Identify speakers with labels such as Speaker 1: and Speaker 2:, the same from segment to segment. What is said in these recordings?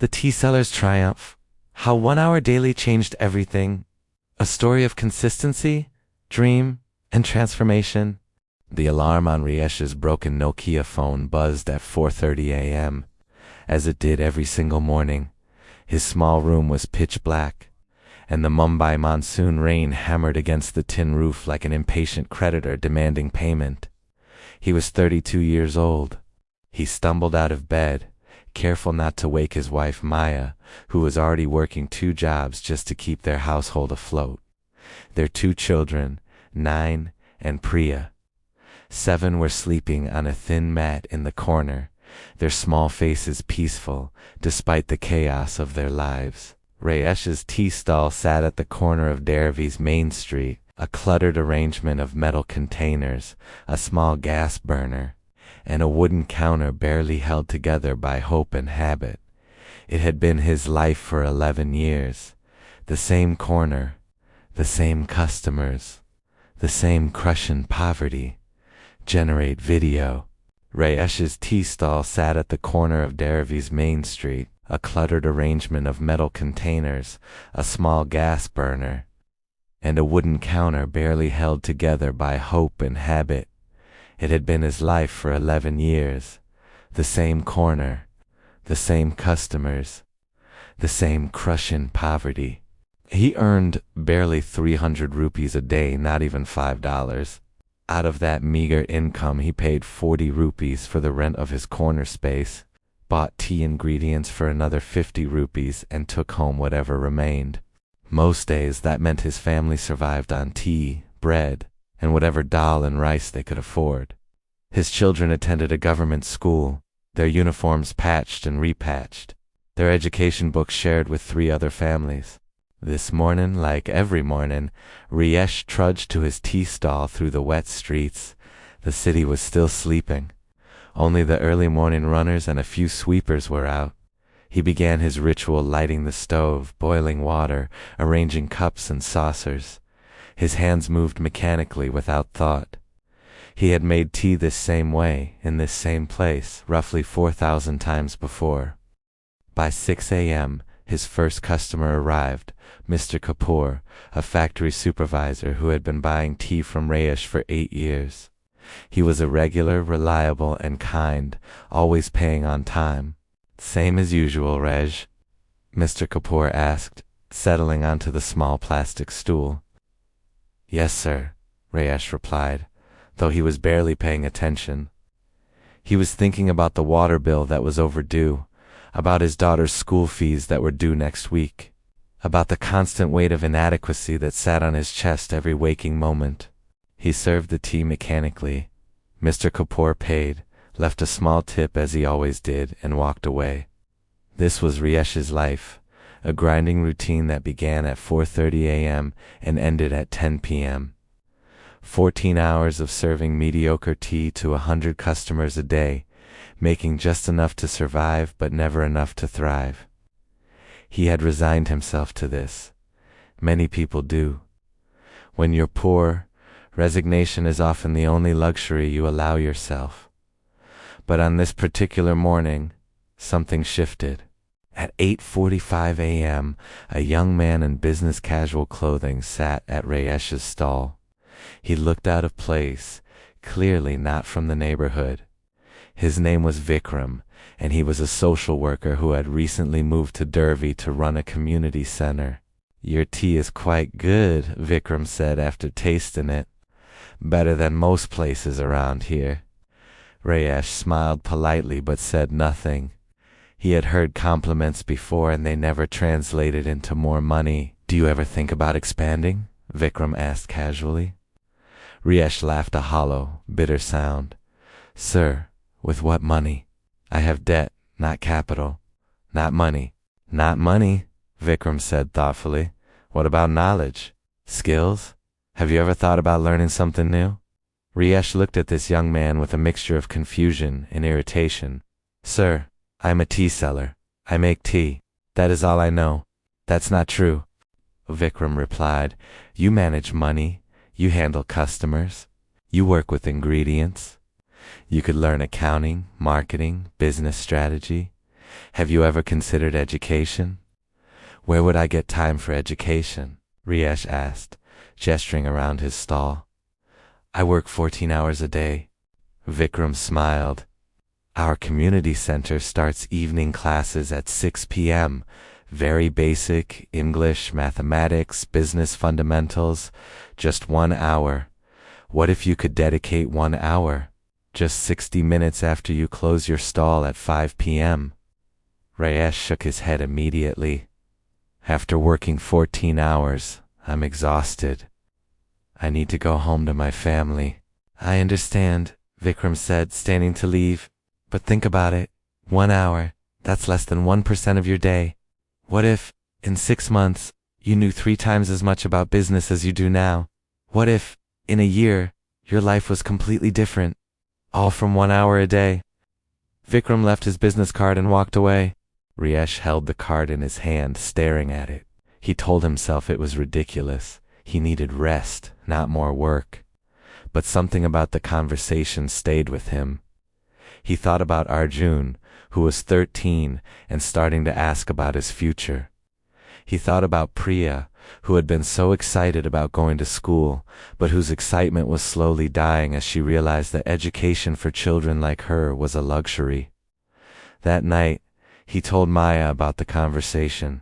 Speaker 1: The tea seller's triumph. How 1 hour daily changed everything. A story of consistency, dream, and transformation. The alarm on Rajesh's broken Nokia phone buzzed at 4:30 a.m., as it did every single morning. His small room was pitch black, and the Mumbai monsoon rain hammered against the tin roof like an impatient creditor demanding payment. He was 32 years old. He stumbled out of bed, careful not to wake his wife Maya, who was already working 2 jobs just to keep their household afloat. Their 2 children, 9 and Priya. 7 were sleeping on a thin mat in the corner, their small faces peaceful despite the chaos of their lives. Rajesh's tea stall sat at the corner of Dervi's Main Street, a cluttered arrangement of metal containers, a small gas burner, and a wooden counter barely held together by hope and habit. It had been his life for 11 years. The same corner, the same customers, the same crushing poverty. Generate video. Rajesh's tea stall sat at the corner of Dervi's Main Street, a cluttered arrangement of metal containers, a small gas burner, and a wooden counter barely held together by hope and habit. It had been his life for 11 years. The same corner, the same customers, the same crushing poverty. He earned barely 300 rupees a day, not even $5. Out of that meager income, he paid 40 rupees for the rent of his corner space, bought tea ingredients for another 50 rupees, and took home whatever remained. Most days that meant his family survived on tea, bread, and whatever dal and rice they could afford. His children attended a government school, their uniforms patched and repatched, their education books shared with 3 other families. This morning, like every morning, Rajesh trudged to his tea stall through the wet streets. The city was still sleeping. Only the early morning runners and a few sweepers were out. He began his ritual lighting the stove, boiling water, arranging cups and saucers. His hands moved mechanically without thought. He had made tea this same way, in this same place, roughly 4,000 times before. By 6 a.m., his first customer arrived, Mr. Kapoor, a factory supervisor who had been buying tea from Rajesh for 8 years. He was a regular, reliable, and kind, always paying on time. "Same as usual, Raj?" Mr. Kapoor asked, settling onto the small plastic stool. "Yes, sir," Rajesh replied, though he was barely paying attention. He was thinking about the water bill that was overdue, about his daughter's school fees that were due next week, about the constant weight of inadequacy that sat on his chest every waking moment. He served the tea mechanically. Mr. Kapoor paid, left a small tip as he always did, and walked away. This was Rajesh's life, a grinding routine that began at 4:30 a.m. and ended at 10 p.m. 14 hours of serving mediocre tea to 100 customers a day, making just enough to survive but never enough to thrive. He had resigned himself to this. Many people do. When you're poor, resignation is often the only luxury you allow yourself. But on this particular morning, something shifted. At 8:45 a.m., a young man in business casual clothing sat at Rajesh's stall. He looked out of place, clearly not from the neighborhood. His name was Vikram, and he was a social worker who had recently moved to Dervi to run a community center. "Your tea is quite good," Vikram said after tasting it. "Better than most places around here." Rajesh smiled politely but said nothing. He had heard compliments before and they never translated into more money. "Do you ever think about expanding?" Vikram asked casually. Rajesh laughed a hollow, bitter sound. "Sir, with what money? I have debt, not capital. Not money." "Not money," Vikram said thoughtfully. "What about knowledge? Skills? Have you ever thought about learning something new?" Rajesh looked at this young man with a mixture of confusion and irritation. "Sir, I am a tea seller. I make tea. That is all I know." "That's not true," Vikram replied. "You manage money. You handle customers. You work with ingredients. You could learn accounting, marketing, business strategy. Have you ever considered education? Where would I get time for education? Rajesh asked, gesturing around his stall. I work 14 hours a day. Vikram smiled. Our community center starts evening classes at 6 p.m. Very basic English, mathematics, business fundamentals, just 1 hour. What if you could dedicate 1 hour? Just 60 minutes after you close your stall at 5 p.m. Rajesh shook his head immediately. After working 14 hours, I'm exhausted. I need to go home to my family. I understand, Vikram said, standing to leave. But think about it. 1 hour, that's less than 1% of your day. What if, in 6 months, you knew 3 times as much about business as you do now? What if, in a year, your life was completely different? All from 1 hour a day. Vikram left his business card and walked away. Rajesh held the card in his hand, staring at it. He told himself it was ridiculous. He needed rest, not more work. But something about the conversation stayed with him. He thought about Arjun, who was 13 and starting to ask about his future. He thought about Priya, who had been so excited about going to school, but whose excitement was slowly dying as she realized that education for children like her was a luxury. That night, he told Maya about the conversation.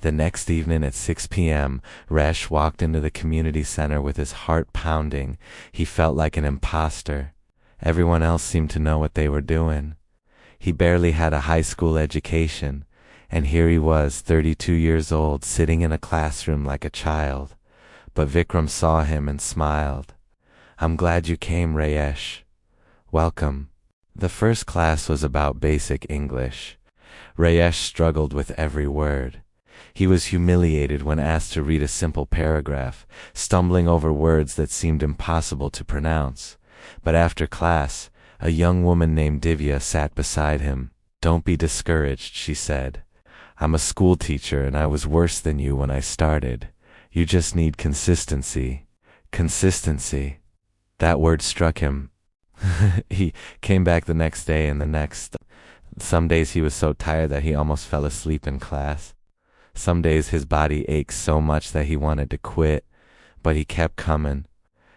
Speaker 1: The next evening at 6 p.m., Rajesh walked into the community center with his heart pounding. He felt like an imposter. Everyone else seemed to know what they were doing. He barely had a high school education, and here he was, 32 years old, sitting in a classroom like a child. But Vikram saw him and smiled. I'm glad you came, Rajesh. Welcome. The first class was about basic English. Rajesh struggled with every word. He was humiliated when asked to read a simple paragraph, stumbling over words that seemed impossible to pronounce. But after class, a young woman named Divya sat beside him. Don't be discouraged, she said. I'm a school teacher and I was worse than you when I started. You just need consistency. Consistency. That word struck him. He came back the next day and the next. Some days he was so tired that he almost fell asleep in class. Some days his body ached so much that he wanted to quit, but he kept coming.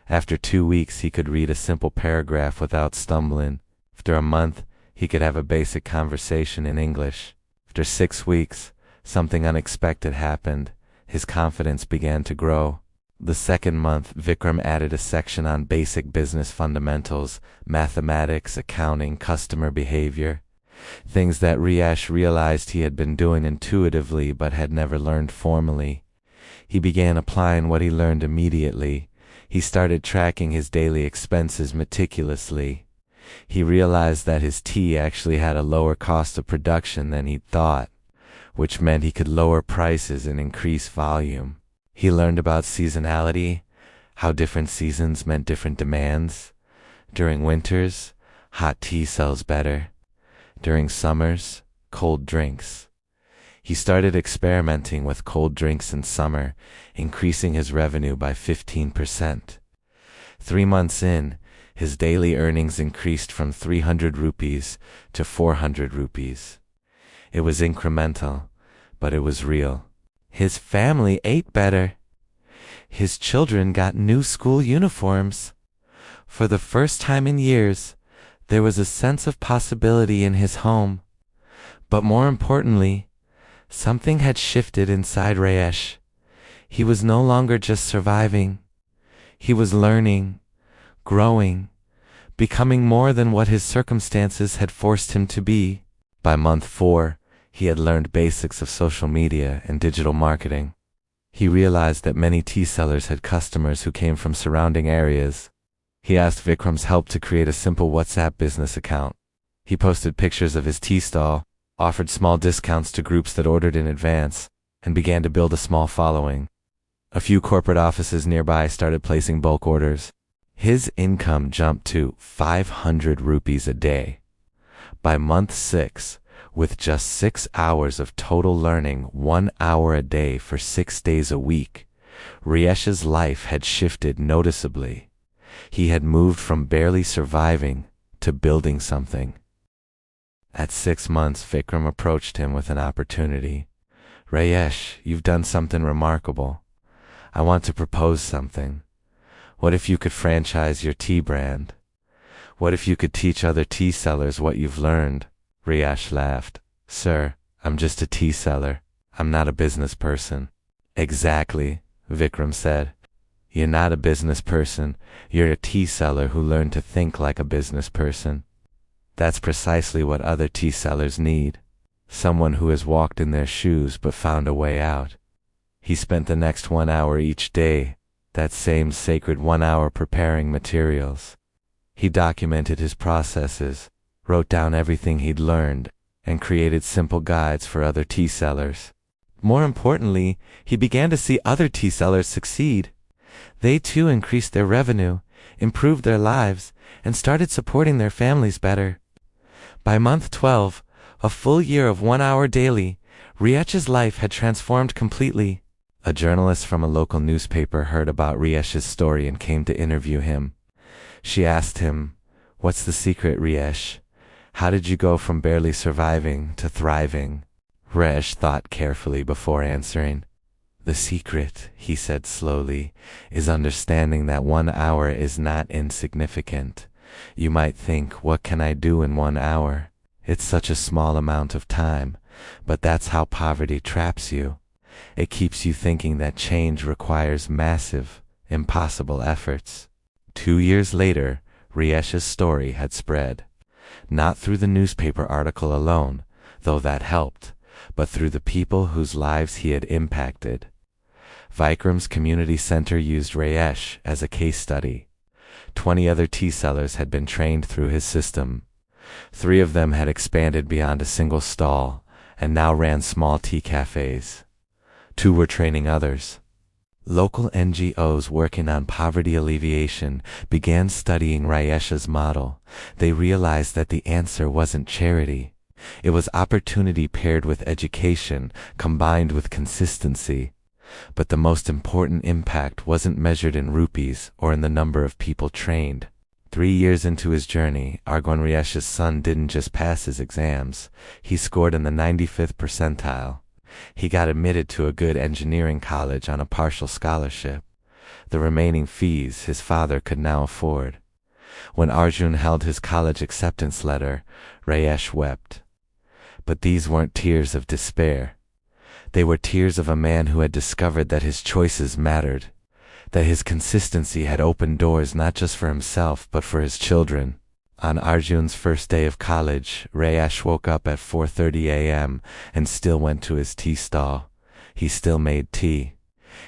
Speaker 1: After 2 weeks, he could read a simple paragraph without stumbling. After a month, he could have a basic conversation in English. After 6 weeks, something unexpected happened. His confidence began to grow. The second month, Vikram added a section on basic business fundamentals, mathematics, accounting, customer behavior. Things that Rajesh realized he had been doing intuitively but had never learned formally. He began applying what he learned immediately. He started tracking his daily expenses meticulously. He realized that his tea actually had a lower cost of production than he'd thought, which meant he could lower prices and increase volume. He learned about seasonality, how different seasons meant different demands. During winters, hot tea sells better. During summers, cold drinks. He started experimenting with cold drinks in summer, increasing his revenue by 15%. 3 months in, his daily earnings increased from 300 rupees to 400 rupees. It was incremental, but it was real. His family ate better. His children got new school uniforms. For the first time in years, there was a sense of possibility in his home. But more importantly, something had shifted inside Rajesh. He was no longer just surviving. He was learning, growing, becoming more than what his circumstances had forced him to be. By month 4, he had learned basics of social media and digital marketing. He realized that many tea sellers had customers who came from surrounding areas. He asked Vikram's help to create a simple WhatsApp business account. He posted pictures of his tea stall, offered small discounts to groups that ordered in advance, and began to build a small following. A few corporate offices nearby started placing bulk orders. His income jumped to 500 rupees a day. By month 6, with just 6 hours of total learning, 1 hour a day for 6 days a week, Rajesh's life had shifted noticeably. He had moved from barely surviving to building something. At 6 months, Vikram approached him with an opportunity. Rajesh, you've done something remarkable. I want to propose something. What if you could franchise your tea brand? What if you could teach other tea sellers what you've learned? Rajesh laughed. Sir, I'm just a tea seller. I'm not a business person. Exactly, Vikram said. You're not a business person. You're a tea seller who learned to think like a business person. That's precisely what other tea sellers need. Someone who has walked in their shoes but found a way out. He spent the next 1 hour each day, that same sacred 1 hour, preparing materials. He documented his processes, wrote down everything he'd learned, and created simple guides for other tea sellers. More importantly, he began to see other tea sellers succeed. They too increased their revenue, improved their lives, and started supporting their families better. By month 12, a full year of 1 hour daily, Rajesh's life had transformed completely. A journalist from a local newspaper heard about Rajesh's story and came to interview him. She asked him, "What's the secret, Rajesh? How did you go from barely surviving to thriving?" Rajesh thought carefully before answering. "The secret," he said slowly, "is understanding that 1 hour is not insignificant. You might think, what can I do in 1 hour? It's such a small amount of time, but that's how poverty traps you. It keeps you thinking that change requires massive, impossible efforts." 2 years later, Rajesh's story had spread. Not through the newspaper article alone, though that helped, but through the people whose lives he had impacted. Vikram's community center used Rajesh as a case study. 20 other tea sellers had been trained through his system. 3 of them had expanded beyond a single stall and now ran small tea cafes. 2 were training others. Local NGOs working on poverty alleviation began studying Rajesh's model. They realized that the answer wasn't charity. It was opportunity paired with education, combined with consistency. But the most important impact wasn't measured in rupees or in the number of people trained. 3 years into his journey, Argon Rajesh's son didn't just pass his exams. He scored in the 95th percentile. He got admitted to a good engineering college on a partial scholarship. The remaining fees his father could now afford. When Arjun held his college acceptance letter, Rajesh wept. But these weren't tears of despair. They were tears of a man who had discovered that his choices mattered, that his consistency had opened doors not just for himself but for his children. On Arjun's first day of college, Rajesh woke up at 4:30 a.m. and still went to his tea stall. He still made tea.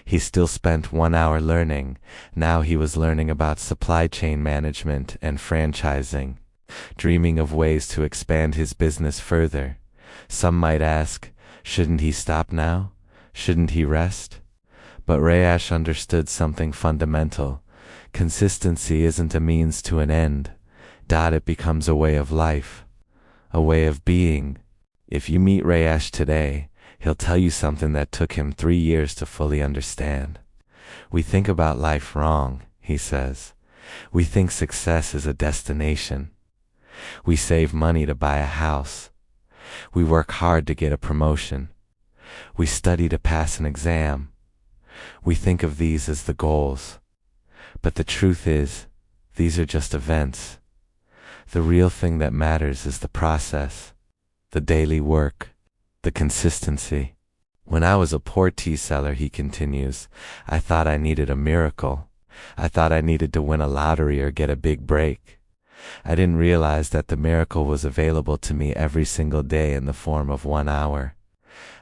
Speaker 1: He still spent 1 hour learning. Now he was learning about supply chain management and franchising, dreaming of ways to expand his business further. Some might ask, shouldn't he stop now? Shouldn't he rest? But Rajesh understood something fundamental. Consistency isn't a means to an end. It becomes a way of life, a way of being. If you meet Rajesh today, he'll tell you something that took him 3 years to fully understand. We think about life wrong, he says. We think success is a destination. We save money to buy a house. We work hard to get a promotion. We study to pass an exam. We think of these as the goals. But the truth is, these are just events. The real thing that matters is the process, the daily work, the consistency. When I was a poor tea seller, he continues, I thought I needed a miracle. I thought I needed to win a lottery or get a big break. I didn't realize that the miracle was available to me every single day in the form of 1 hour.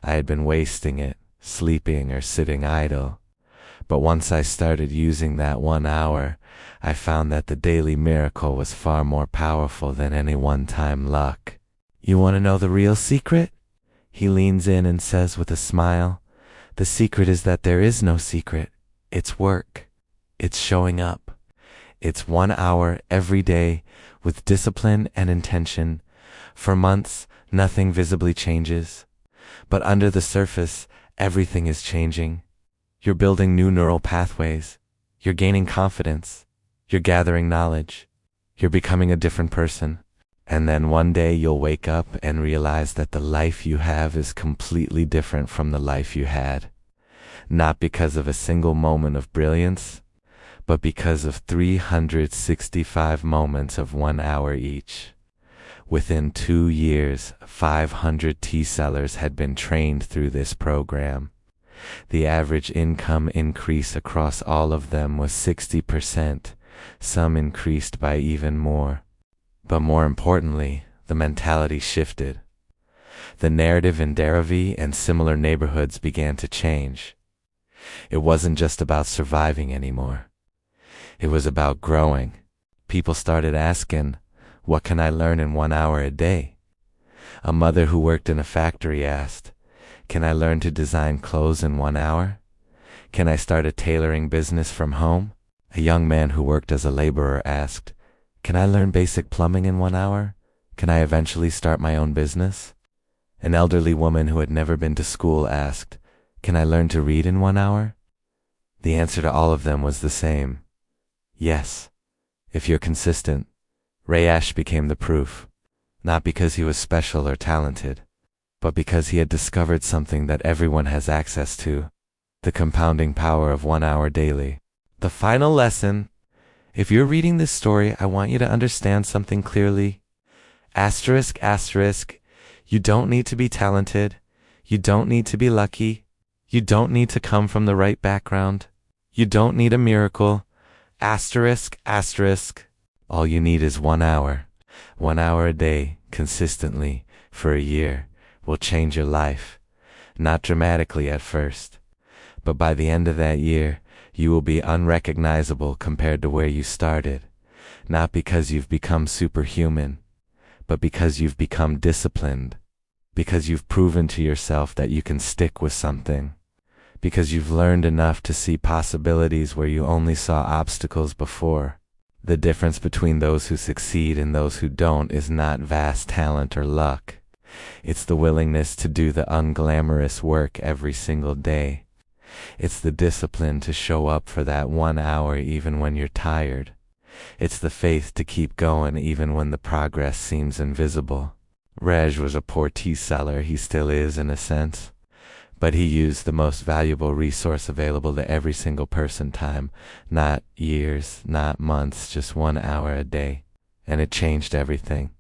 Speaker 1: I had been wasting it, sleeping or sitting idle. But once I started using that 1 hour, I found that the daily miracle was far more powerful than any one-time luck. You want to know the real secret? He leans in and says with a smile, the secret is that there is no secret. It's work. It's showing up. It's 1 hour every day with discipline and intention. For months, nothing visibly changes. But under the surface, everything is changing. You're building new neural pathways. You're gaining confidence. You're gathering knowledge. You're becoming a different person. And then one day you'll wake up and realize that the life you have is completely different from the life you had. Not because of a single moment of brilliance, but because of 365 moments of 1 hour each. Within 2 years, 500 tea sellers had been trained through this program. The average income increase across all of them was 60%, some increased by even more. But more importantly, the mentality shifted. The narrative in Dharavi and similar neighborhoods began to change. It wasn't just about surviving anymore. It was about growing. People started asking, what can I learn in 1 hour a day? A mother who worked in a factory asked, can I learn to design clothes in 1 hour? Can I start a tailoring business from home? A young man who worked as a laborer asked, can I learn basic plumbing in 1 hour? Can I eventually start my own business? An elderly woman who had never been to school asked, can I learn to read in 1 hour? The answer to all of them was the same. Yes, if you're consistent. Rajesh became the proof, not because he was special or talented, but because he had discovered something that everyone has access to, the compounding power of 1 hour daily. The final lesson: if you're reading this story, I want you to understand something clearly. Asterisk, asterisk, you don't need to be talented, you don't need to be lucky, you don't need to come from the right background, you don't need a miracle. Asterisk, asterisk. All you need is 1 hour. 1 hour a day, consistently, for a year, will change your life. Not dramatically at first, but by the end of that year, you will be unrecognizable compared to where you started. Not because you've become superhuman, but because you've become disciplined. Because you've proven to yourself that you can stick with something. Because you've learned enough to see possibilities where you only saw obstacles before. The difference between those who succeed and those who don't is not vast talent or luck. It's the willingness to do the unglamorous work every single day. It's the discipline to show up for that 1 hour even when you're tired. It's the faith to keep going even when the progress seems invisible. Rej was a poor tea seller, he still is in a sense. But he used the most valuable resource available to every single person: time, not years, not months, just 1 hour a day. And it changed everything.